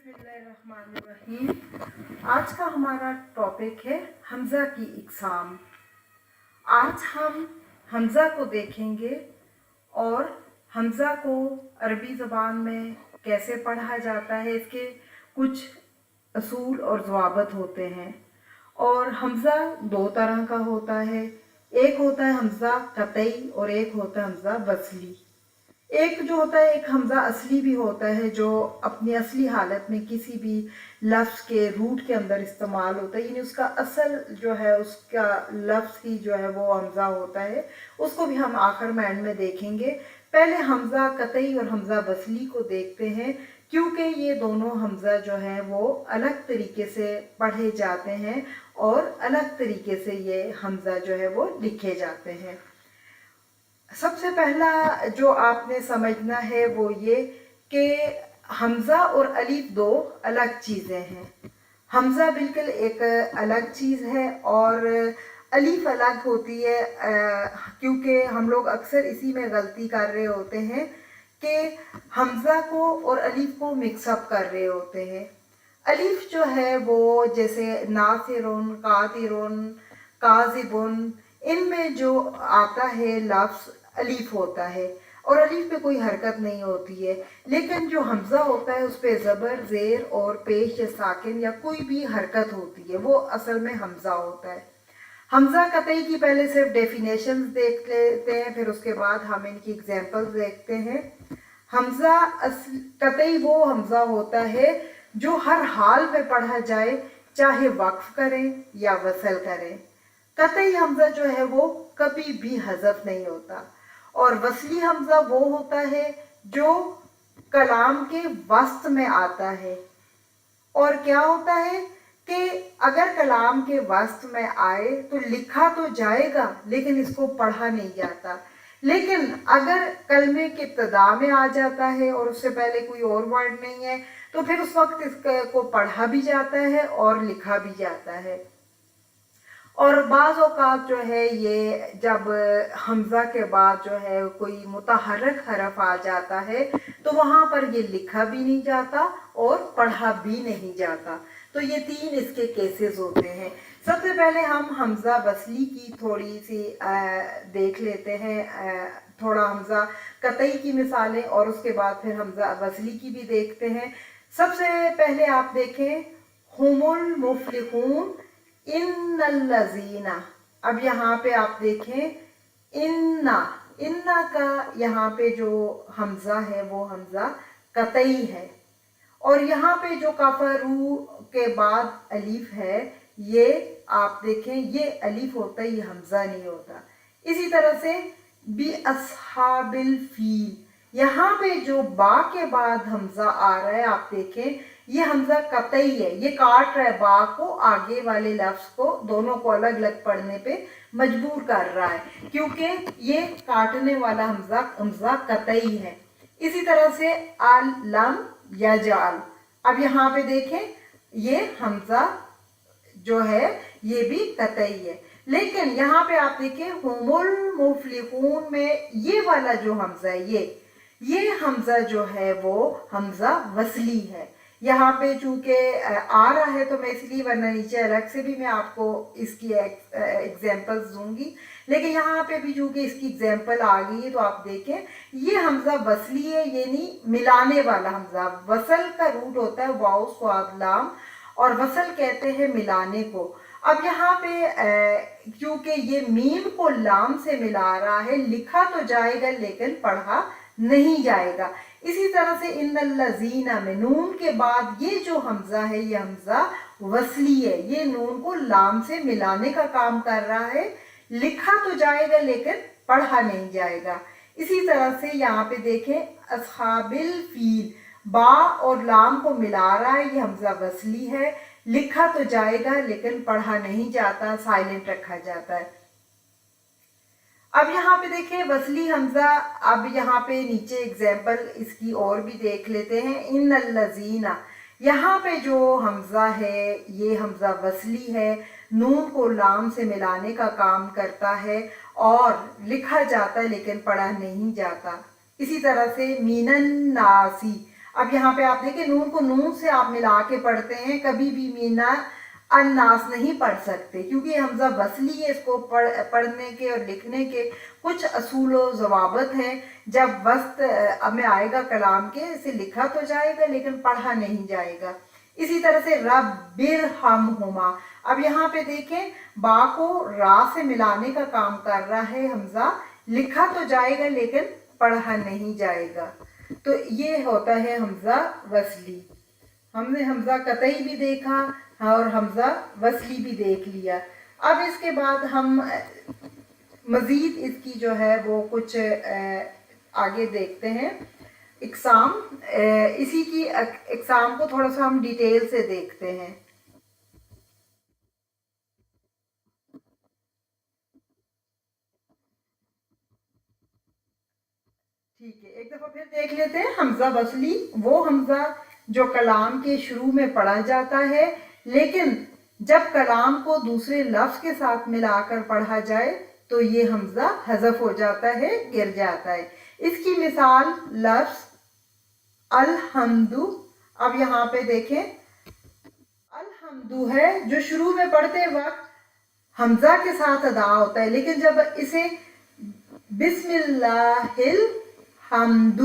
बिस्मिल्लाहिर्रहमानिर्रहीम। आज का हमारा टॉपिक है हमज़ा की इक़साम। आज हम हमज़ा को देखेंगे और हमज़ा को अरबी ज़बान में कैसे पढ़ा जाता है, इसके कुछ असूल और ज़वाबित होते हैं। और हमज़ा दो तरह का होता है, एक होता है हमज़ा क़तई और एक होता है हमज़ा वस्ली। एक जो होता है, एक हमज़ा असली भी होता है जो अपनी असली हालत में किसी भी लफ्ज़ के रूट के अंदर इस्तेमाल होता है, यानी उसका असल जो है उसका लफ्ज़ ही जो है वो हमज़ा होता है। उसको भी हम आखिर में एंड में देखेंगे। पहले हमज़ा क़तई और हमज़ा वस्ली को देखते हैं, क्योंकि ये दोनों हमज़ा जो है वो अलग तरीके से पढ़े जाते हैं और अलग तरीके से ये हमज़ा जो है वो लिखे जाते हैं। सबसे पहला जो आपने समझना है वो ये कि हमज़ा और अलीफ दो अलग चीज़ें हैं। हमज़ा बिल्कुल एक अलग चीज़ है और अलीफ अलग होती है, क्योंकि हम लोग अक्सर इसी में गलती कर रहे होते हैं कि हमज़ा को और अलीफ को मिक्सअप कर रहे होते हैं। अलीफ जो है वो जैसे नासिरुन, कातिरुन, काज़िबुन, इनमें जो आता है लफ्ज़ अलीफ होता है और अलीफ पे कोई हरकत नहीं होती है। लेकिन जो हमज़ा होता है उस पर ज़बर, ज़ेर और पेश या साकिन या कोई भी हरकत होती है, वो असल में हमज़ा होता है। हमज़ा क़तई की पहले सिर्फ डेफिनेशंस देख लेते हैं, फिर उसके बाद हम इनकी एग्जांपल्स देखते हैं। हमज़ा क़तई वो हमज़ा होता है जो हर हाल में पढ़ा जाए, चाहे वक्फ करें या वसल करें। क़तई हमज़ा जो है वो कभी भी हज़फ नहीं होता। और वस्ली हमज़ा वो होता है जो कलाम के वस्त में आता है। और क्या होता है कि अगर कलाम के वस्त में आए तो लिखा तो जाएगा लेकिन इसको पढ़ा नहीं जाता। लेकिन अगर कलमे के इब्तिदा में आ जाता है और उससे पहले कोई और वर्ड नहीं है तो फिर उस वक्त इसको पढ़ा भी जाता है और लिखा भी जाता है। और बाज़ औक़ात जो है ये जब हमज़ा के बाद जो है कोई मुतहर्रिक हरफ आ जाता है तो वहाँ पर ये लिखा भी नहीं जाता और पढ़ा भी नहीं जाता। तो ये तीन इसके केसेस होते हैं। सबसे पहले हम हमज़ा वस्ली की थोड़ी सी देख लेते हैं, थोड़ा हमज़ा क़तई की मिसालें और उसके बाद फिर हमज़ा वस्ली की भी देखते हैं। सबसे पहले आप देखें हुमुल मुफ़लिहून इन्नल्लज़ीना। अब यहाँ पे आप देखें इन्ना, इन्ना का यहाँ पे जो हमज़ा है वो हमज़ा क़तई है और यहाँ पे जो कफरू के बाद अलीफ है ये आप देखें ये अलीफ होता है, ये हमज़ा नहीं होता। इसी तरह से बी अस्हाबिल फील, यहाँ पे जो बा के बाद हमज़ा आ रहा है आप देखें ये हमज़ा क़तई है, ये काट रहा है बा को, आगे वाले लफ्ज़ को, दोनों को अलग अलग पढ़ने पे मजबूर कर रहा है क्योंकि ये काटने वाला हमज़ा क़तई है। इसी तरह से अल लम या जाल, अब यहाँ पे देखें ये हमज़ा जो है ये भी क़तई है। लेकिन यहाँ पे आप देखें हुमुल मुफ़लिहून में ये वाला जो हमज़ा है ये हमज़ा जो है वो हमज़ा वस्ली है। यहाँ पे चूँकि आ रहा है तो मैं इसलिए, वरना नीचे अलग से भी मैं आपको इसकी एग्जांपल्स दूंगी, लेकिन यहाँ पे भी चूँकि इसकी एग्जांपल आ गई है तो आप देखें ये हमज़ा वस्ली है, ये नहीं मिलाने वाला हमज़ा। वसल का रूट होता है वाओ स्वाद लाम और वसल कहते हैं मिलाने को। अब यहाँ पे क्योंकि ये मीम को लाम से मिला रहा है, लिखा तो जाएगा लेकिन पढ़ा नहीं जाएगा। इसी तरह से इन्नल्लज़ीना में नून के बाद ये जो हमज़ा है ये हमज़ा वस्ली है, ये नून को लाम से मिलाने का काम कर रहा है, लिखा तो जाएगा लेकिन पढ़ा नहीं जाएगा। इसी तरह से यहाँ पे देखें अस्हाबिल फील, बा और लाम को मिला रहा है, ये हमज़ा वस्ली है, लिखा तो जाएगा लेकिन पढ़ा नहीं जाता, साइलेंट रखा जाता है। अब यहाँ पे देखें वस्ली हमज़ा, अब यहाँ पे नीचे एग्जाम्पल इसकी और भी देख लेते हैं। इन्नल्लज़ीना, यहाँ पे जो हमज़ा है ये हमज़ा वस्ली है, नून को लाम से मिलाने का काम करता है और लिखा जाता है लेकिन पढ़ा नहीं जाता। इसी तरह से मीनन नासी, اب یہاں پہ آپ دیکھیں نون کو نون سے آپ ملا کے پڑھتے ہیں، کبھی بھی مینا الناس نہیں پڑھ سکتے، کیونکہ یہ حمزہ وصلی ہے، اس کو پڑھنے کے اور لکھنے کے کچھ اصول و ضوابط ہیں۔ جب وسط میں آئے گا کلام کے، اسے لکھا تو جائے گا لیکن پڑھا نہیں جائے گا۔ اسی طرح سے رب ارحمہما، اب یہاں پہ دیکھیں با کو را سے ملانے کا کام کر رہا ہے حمزہ، لکھا تو جائے گا لیکن پڑھا نہیں جائے گا، تو یہ ہوتا ہے حمزہ وصلی۔ ہم نے حمزہ قطعی بھی دیکھا اور حمزہ وصلی بھی دیکھ لیا۔ اب اس کے بعد ہم مزید اس کی جو ہے وہ کچھ آگے دیکھتے ہیں اقسام، اسی کی اقسام کو تھوڑا سا ہم ڈیٹیل سے دیکھتے ہیں۔ ٹھیک ہے، ایک دفعہ پھر دیکھ لیتے ہیں حمزہ وصلی، وہ حمزہ جو کلام کے شروع میں پڑھا جاتا ہے لیکن جب کلام کو دوسرے لفظ کے ساتھ ملا کر پڑھا جائے تو یہ حمزہ حذف ہو جاتا ہے، گر جاتا ہے۔ اس کی مثال لفظ الحمد، اب یہاں پہ دیکھیں الحمد ہے جو شروع میں پڑھتے وقت حمزہ کے ساتھ ادا ہوتا ہے، لیکن جب اسے بسم اللہ الحمد،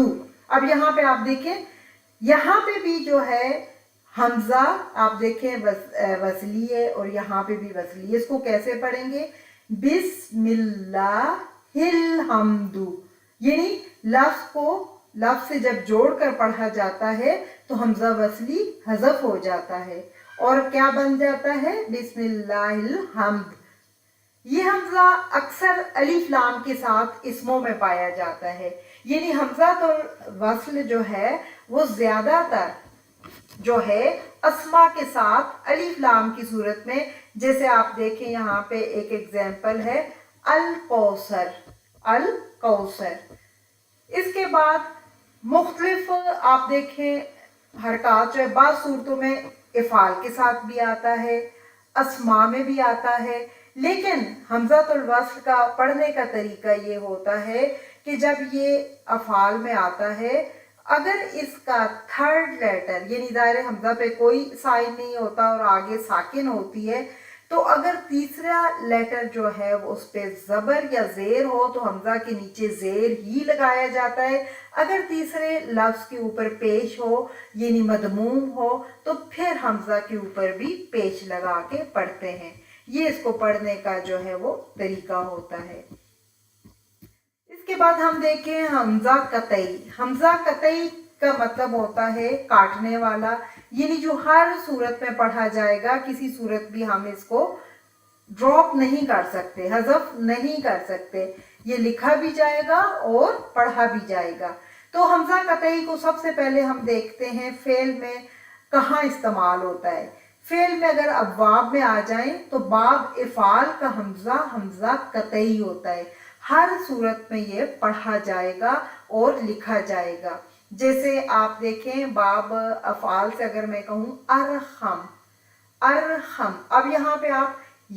اب یہاں پہ آپ دیکھیں یہاں پہ بھی جو ہے حمزہ آپ دیکھیں وصلی ہے اور یہاں پہ بھی وصلی ہے، اس کو کیسے پڑھیں گے؟ بسم اللہ الحمد، یعنی لفظ کو لفظ سے جب جوڑ کر پڑھا جاتا ہے تو حمزہ وصلی حذف ہو جاتا ہے اور کیا بن جاتا ہے؟ بسم اللہ الحمد۔ یہ حمزہ اکثر الف لام کے ساتھ اسموں میں پایا جاتا ہے، یعنی حمزہ تو وصل جو ہے وہ زیادہ تر جو ہے اسما کے ساتھ الف لام کی صورت میں، جیسے آپ دیکھیں یہاں پہ ایک ایگزامپل ہے الکوثر، الکوثر۔ اس کے بعد مختلف آپ دیکھیں حرکات جو ہے بعض صورتوں میں افعال کے ساتھ بھی آتا ہے، اسما میں بھی آتا ہے، لیکن حمزۃ الوصل کا پڑھنے کا طریقہ یہ ہوتا ہے کہ جب یہ افعال میں آتا ہے اگر اس کا تھرڈ لیٹر، یعنی ظاہر حمزہ پہ کوئی سائن نہیں ہوتا اور آگے ساکن ہوتی ہے، تو اگر تیسرا لیٹر جو ہے وہ اس پہ زبر یا زیر ہو تو حمزہ کے نیچے زیر ہی لگایا جاتا ہے، اگر تیسرے لفظ کے اوپر پیش ہو یعنی مدموم ہو تو پھر حمزہ کے اوپر بھی پیش لگا کے پڑھتے ہیں۔ یہ اس کو پڑھنے کا جو ہے وہ طریقہ ہوتا ہے۔ اس کے بعد ہم دیکھیں حمزہ قطعی۔ حمزہ قطعی کا مطلب ہوتا ہے کاٹنے والا، یعنی جو ہر صورت میں پڑھا جائے گا، کسی صورت بھی ہم اس کو ڈراپ نہیں کر سکتے، حذف نہیں کر سکتے، یہ لکھا بھی جائے گا اور پڑھا بھی جائے گا۔ تو حمزہ قطعی کو سب سے پہلے ہم دیکھتے ہیں فعل میں کہاں استعمال ہوتا ہے۔ فعل میں اگر ابواب میں آ جائیں تو باب افعال کا حمزہ حمزہ قطعی ہوتا ہے، ہر صورت میں یہ پڑھا جائے گا اور لکھا جائے گا۔ جیسے آپ دیکھیں باب افعال سے اگر میں کہوں ارحم، ارحم، اب یہاں پہ آپ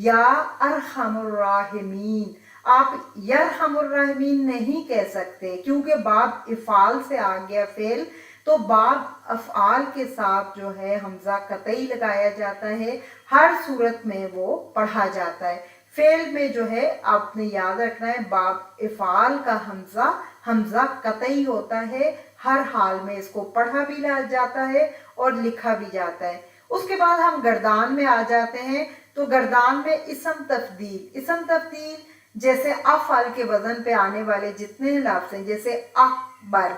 یا ارحم الراحمین، آپ یرحم الراحمین نہیں کہہ سکتے کیونکہ باب افعال سے آ گیا فعل، تو باب افعال کے ساتھ جو ہے حمزہ قطعی لگایا جاتا ہے، ہر صورت میں وہ پڑھا جاتا ہے۔ فعل میں جو ہے آپ نے یاد رکھنا ہے باب افعال کا حمزہ حمزہ قطعی ہوتا ہے، ہر حال میں اس کو پڑھا بھی جاتا ہے اور لکھا بھی جاتا ہے۔ اس کے بعد ہم گردان میں آ جاتے ہیں، تو گردان میں اسم تفضیل جیسے افعل کے وزن پہ آنے والے جتنے لفظ ہیں، جیسے اکبر،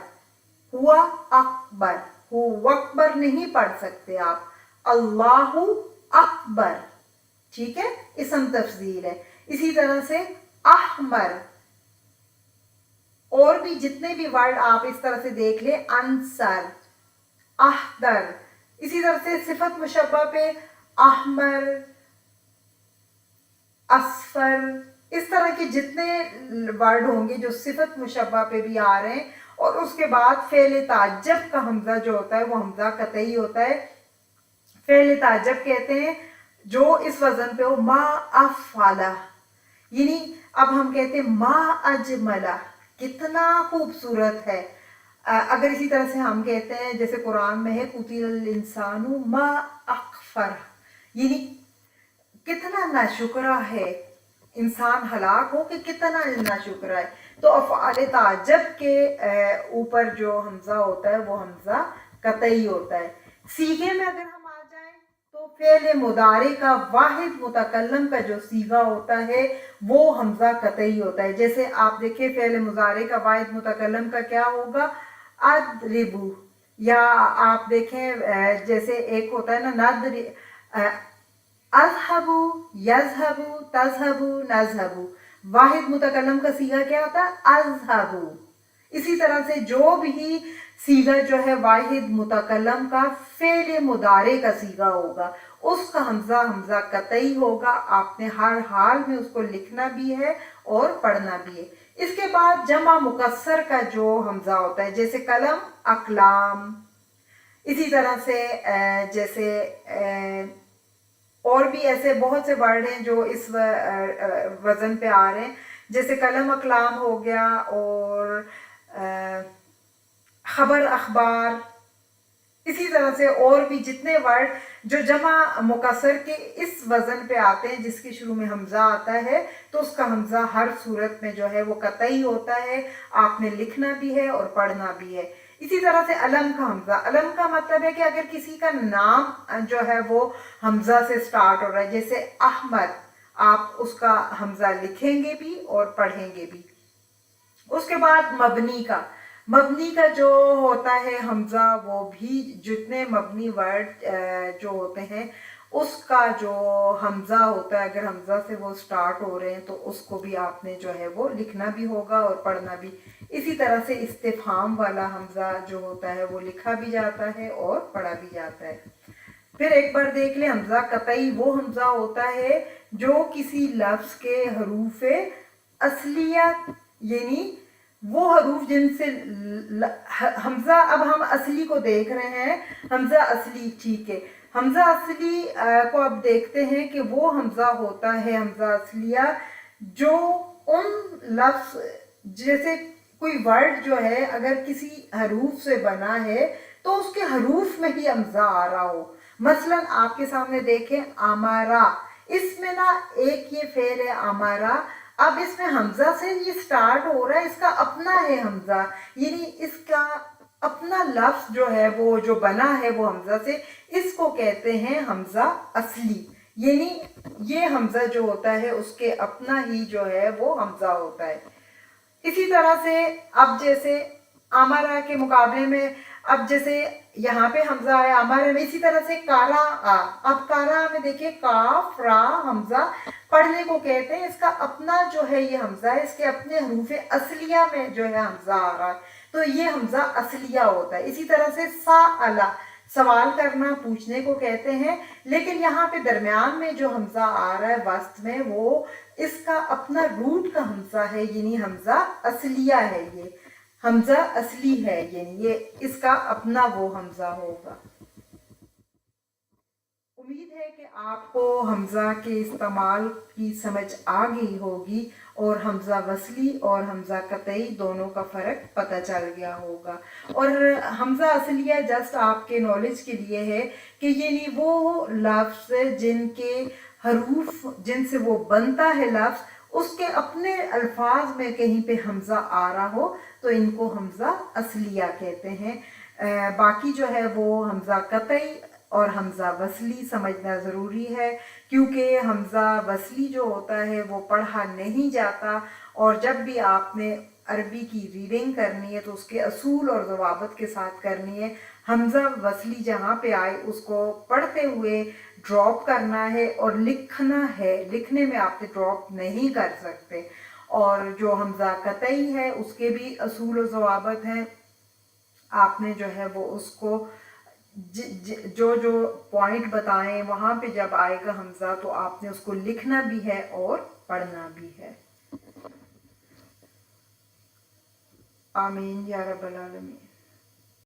ہوا اکبر، ہو اکبر نہیں پڑھ سکتے آپ، اللہ اکبر، ٹھیک ہے، اسم تفضیل ہے۔ اسی طرح سے احمر، اور بھی جتنے بھی ورڈ آپ اس طرح سے دیکھ لیں، انصر، احدر، اسی طرح سے صفت مشبہ پہ احمر، اصفر، اس طرح کے جتنے ورڈ ہوں گے جو صفت مشبہ پہ بھی آ رہے ہیں، اور اس کے بعد فعل تعجب کا حمزہ جو ہوتا ہے وہ حمزہ قطعی ہوتا ہے۔ فعل تعجب کہتے ہیں جو اس وزن پہ ہو، ما افعلہ، یعنی اب ہم کہتے ہیں ما اجملہ، کتنا خوبصورت ہے، अगर इसी तरह से हम कहते हैं जैसे कुरान में है कुतिल इंसानु मा अकफर, यानी कितना नाशुक्रा है इंसान, हलाक हो कि कितना नाशुक्रा है। तो अफ़आल ताज्जुब के ऊपर जो हमजा होता है वो हमजा कतई होता है। सीगे में अगर हम आ जाएं तो फ़ेल मुदारे का वाहिद मुतकल्लम का जो सीगा होता है वो हमजा कतई होता है। जैसे आप देखिए फ़ेल मुदारे का वाहिद मुतकल्लम का क्या होगा, अदरिबू, या आप देखें जैसे एक होता है ना नदरी, अज़हबू, यज़हबू, तज़हबू, नज़हबू, वाहिद मुतकल्लम का सीगा क्या होता है, अज़हबू। इसी तरह से जो भी सीगा जो है वाहिद मुतकल्लम का फ़ेल मुदारे का सीगा होगा उसका हमजा हमजा कतई होगा। आपने हर हाल में उसको लिखना भी है और पढ़ना भी है। इसके बाद जमा मुकस्सर का जो हमजा होता है जैसे कलम, अकलाम, इसी तरह से जैसे और भी ऐसे बहुत से वर्ड हैं जो इस वज़न पे आ रहे हैं, जैसे कलम अकलाम हो गया और खबर अखबार। इसी तरह से और भी जितने वर्ड जो जमा मुकस्सर के इस वज़न पे आते हैं जिसके शुरू में हमज़ा आता है तो उसका हमज़ा हर सूरत में जो है वो कतई होता है, आपने लिखना भी है और पढ़ना भी है। इसी तरह से अलम का हमज़ा, अलम का मतलब है कि अगर किसी का नाम जो है वो हमज़ा से स्टार्ट हो रहा है, जैसे अहमद, आप उसका हमज़ा लिखेंगे भी और पढ़ेंगे भी। उसके बाद मबनी का जो होता है हमज़ा, वो भी जितने मबनी वर्ड जो होते हैं उसका जो हमज़ा होता है अगर हमज़ा से वो स्टार्ट हो रहे हैं तो उसको भी आपने जो है वो लिखना भी होगा और पढ़ना भी। इसी तरह से इस्तिफ़हाम वाला हमज़ा जो होता है वो लिखा भी जाता है और पढ़ा भी जाता है। फिर एक बार देख ले, हमज़ा कतई वो हमज़ा होता है जो किसी लफ्ज़ के हरूफ़े असलिया, यानी वो हरूफ जिनसे हमज़ा, अब हम असली को देख रहे हैं, हमज़ा असली, ठीक है, हमज़ा असली को अब देखते हैं कि वो हमज़ा होता है हमज़ा असलिया जो उन लफ्ज़, जैसे कोई वर्ड जो है अगर किसी हरूफ से बना है तो उसके हरूफ में ही हमज़ा आ रहा हो। मसलन आपके सामने देखें आमारा, इसमें ना एक ये फेल है आमारा, अब इसमें हमज़ा से ये स्टार्ट हो रहा है, इसका अपना है हमज़ा, यानी इसका अपना लफ्ज़ जो है वो जो बना है वो हमज़ा से, इसको कहते हैं हमज़ा असली, यानी ये हमज़ा जो होता है उसके अपना ही जो है वो हमज़ा होता है। इसी तरह से अब जैसे आमारा के मुकाबले में अब जैसे यहाँ पे हमज़ा है आमारा में, इसी तरह से कारा आ, अब कारा में देखिए काफ रा हमज़ा पढ़ने को कहते हैं, इसका अपना जो है ये हमज़ा है, इसके अपने हरूफ असलिया में जो है हमज़ा आ रहा है तो ये हमज़ा असलिया होता है। इसी तरह से सा अला, सवाल करना, पूछने को कहते हैं, लेकिन यहाँ पे दरमियान में जो हमज़ा आ रहा है वस्त में वो इसका अपना रूट का हमज़ा है, यानी हमज़ा असलिया है, ये हमज़ा असली है, यानी ये इसका अपना वो हमज़ा होगा। उम्मीद है कि आपको हमज़ा के इस्तेमाल की समझ आ गई होगी और हमज़ा वसली और हमज़ा कतई दोनों का फ़र्क पता चल गया होगा। और हमज़ा असलिया जस्ट आपके नॉलेज के लिए है कि यानी वो लफ्ज़ जिनके हरूफ जिनसे वो बनता है लफ्ज़ उसके अपने अल्फाज में कहीं पे हमज़ा आ रहा हो तो इनको हमज़ा असलिया कहते हैं। बाकी जो है वो हमज़ा कतई और हमज़ा वसली समझना ज़रूरी है, क्योंकि हमज़ा वसली जो होता है वो पढ़ा नहीं जाता और जब भी आपने अरबी की रीडिंग करनी है तो उसके असूल और ज़वाबित के साथ करनी है। हमज़ा वसली जहाँ पे आए उसको पढ़ते हुए ड्रॉप करना है और लिखना है, लिखने में आपने ड्रॉप नहीं कर सकते। और जो हमज़ा कतई है उसके भी असूल और ज़वाबित हैं, आपने जो है वो उसको जो जो पॉइंट बताएं वहाँ पे जब आएगा हमज़ा तो आपने उसको लिखना भी है और पढ़ना भी है। आमीन या रब्बल आलमीन।